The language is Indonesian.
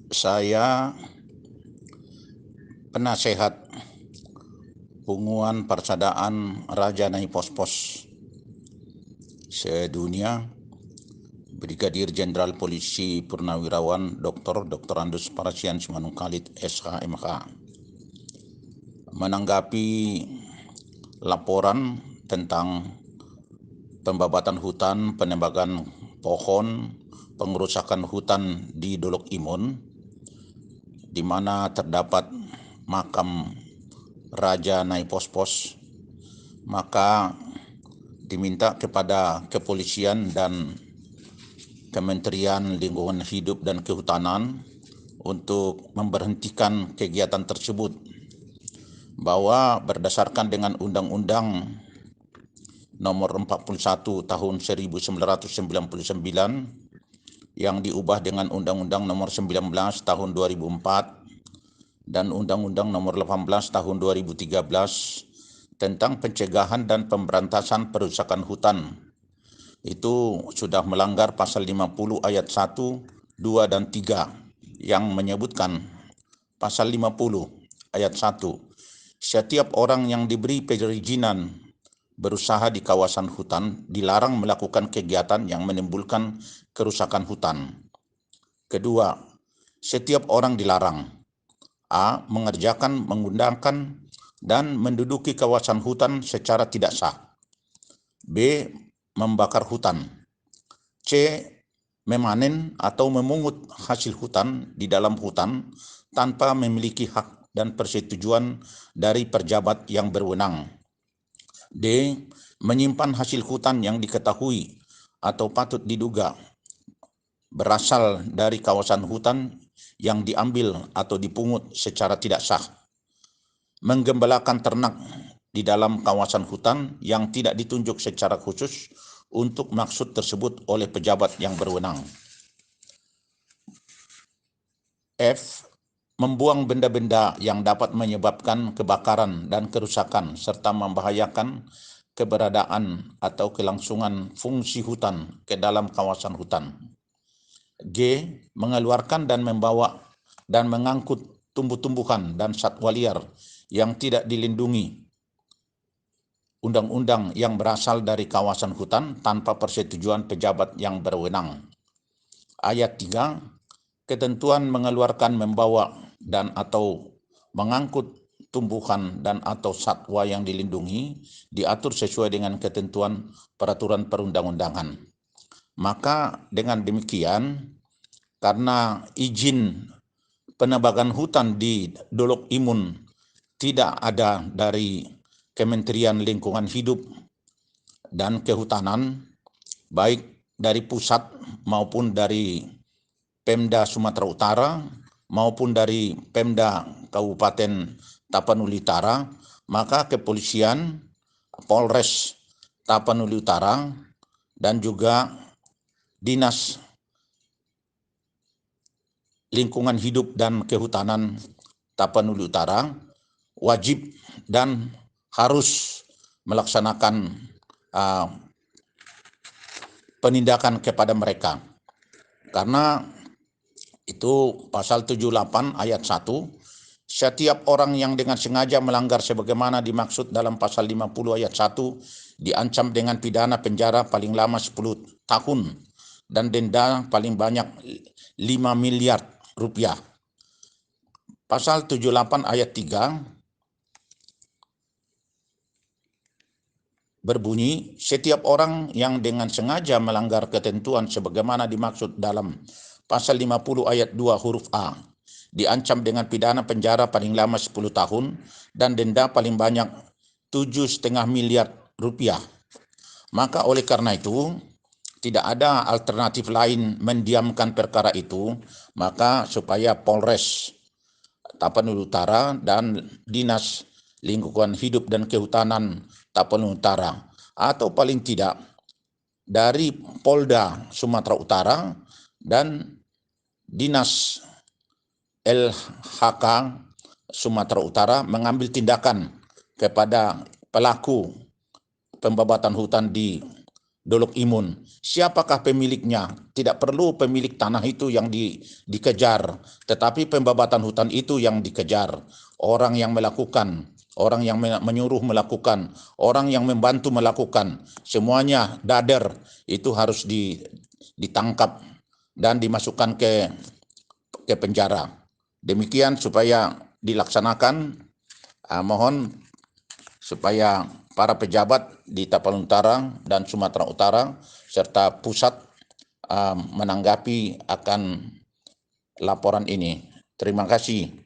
Saya penasehat Punguan Parsadaan Raja Nai Pos-Pos sedunia, Brigadir Jenderal Polisi Purnawirawan Dr. Andus Parasian Simanung Khalid SH MH, menanggapi laporan tentang pembabatan hutan, penembakan pohon, pengerusakan hutan di Dolok Imun, di mana terdapat makam Raja Nai Pos-Pos, maka diminta kepada kepolisian dan Kementerian Lingkungan Hidup dan Kehutanan untuk memberhentikan kegiatan tersebut, bahwa berdasarkan dengan Undang-Undang Nomor 41 Tahun 1999 yang diubah dengan Undang-Undang Nomor 19 Tahun 2004 dan Undang-Undang Nomor 18 Tahun 2013 tentang pencegahan dan pemberantasan perusakan hutan, itu sudah melanggar pasal 50 ayat 1, 2, dan 3 yang menyebutkan pasal 50 ayat 1, setiap orang yang diberi perizinan berusaha di kawasan hutan dilarang melakukan kegiatan yang menimbulkan kerusakan hutan. Kedua, setiap orang dilarang A. mengerjakan, menggunakan, dan menduduki kawasan hutan secara tidak sah. B. membakar hutan. C. memanen atau memungut hasil hutan di dalam hutan tanpa memiliki hak dan persetujuan dari pejabat yang berwenang. D. menyimpan hasil hutan yang diketahui atau patut diduga berasal dari kawasan hutan yang diambil atau dipungut secara tidak sah. Menggembalakan ternak di dalam kawasan hutan yang tidak ditunjuk secara khusus untuk maksud tersebut oleh pejabat yang berwenang. F. membuang benda-benda yang dapat menyebabkan kebakaran dan kerusakan serta membahayakan keberadaan atau kelangsungan fungsi hutan ke dalam kawasan hutan. G. mengeluarkan dan membawa dan mengangkut tumbuh-tumbuhan dan satwa liar yang tidak dilindungi undang-undang yang berasal dari kawasan hutan tanpa persetujuan pejabat yang berwenang. Ayat 3, ketentuan mengeluarkan, membawa, dan atau mengangkut tumbuhan dan atau satwa yang dilindungi diatur sesuai dengan ketentuan peraturan perundang-undangan. Maka dengan demikian, karena izin penebangan hutan di Dolok Imun tidak ada dari Kementerian Lingkungan Hidup dan Kehutanan, baik dari pusat maupun dari Pemda Sumatera Utara maupun dari Pemda Kabupaten Tapanuli Utara, maka kepolisian, Polres Tapanuli Utara, dan juga Dinas Lingkungan Hidup dan Kehutanan Tapanuli Utara wajib dan harus melaksanakan penindakan kepada mereka. Karena itu pasal 78 ayat 1, setiap orang yang dengan sengaja melanggar sebagaimana dimaksud dalam pasal 50 ayat 1 diancam dengan pidana penjara paling lama 10 tahun dan denda paling banyak 5 miliar rupiah. Pasal 78 ayat 3 berbunyi, setiap orang yang dengan sengaja melanggar ketentuan sebagaimana dimaksud dalam pasal 50 ayat 2 huruf A diancam dengan pidana penjara paling lama 10 tahun dan denda paling banyak 7,5 miliar rupiah. Maka oleh karena itu, tidak ada alternatif lain mendiamkan perkara itu, maka supaya Polres Tapanuli Utara dan Dinas Lingkungan Hidup dan Kehutanan Tapanuli Utara, atau paling tidak dari Polda Sumatera Utara dan Dinas LHK Sumatera Utara mengambil tindakan kepada pelaku pembabatan hutan di Dolok Imun. Siapakah pemiliknya? Tidak perlu pemilik tanah itu yang dikejar, tetapi pembabatan hutan itu yang dikejar. Orang yang melakukan, orang yang menyuruh melakukan, orang yang membantu melakukan, semuanya dader itu harus ditangkap dan dimasukkan ke penjara. Demikian supaya dilaksanakan, mohon supaya para pejabat di Tapanuli Utara dan Sumatera Utara serta pusat menanggapi akan laporan ini. Terima kasih.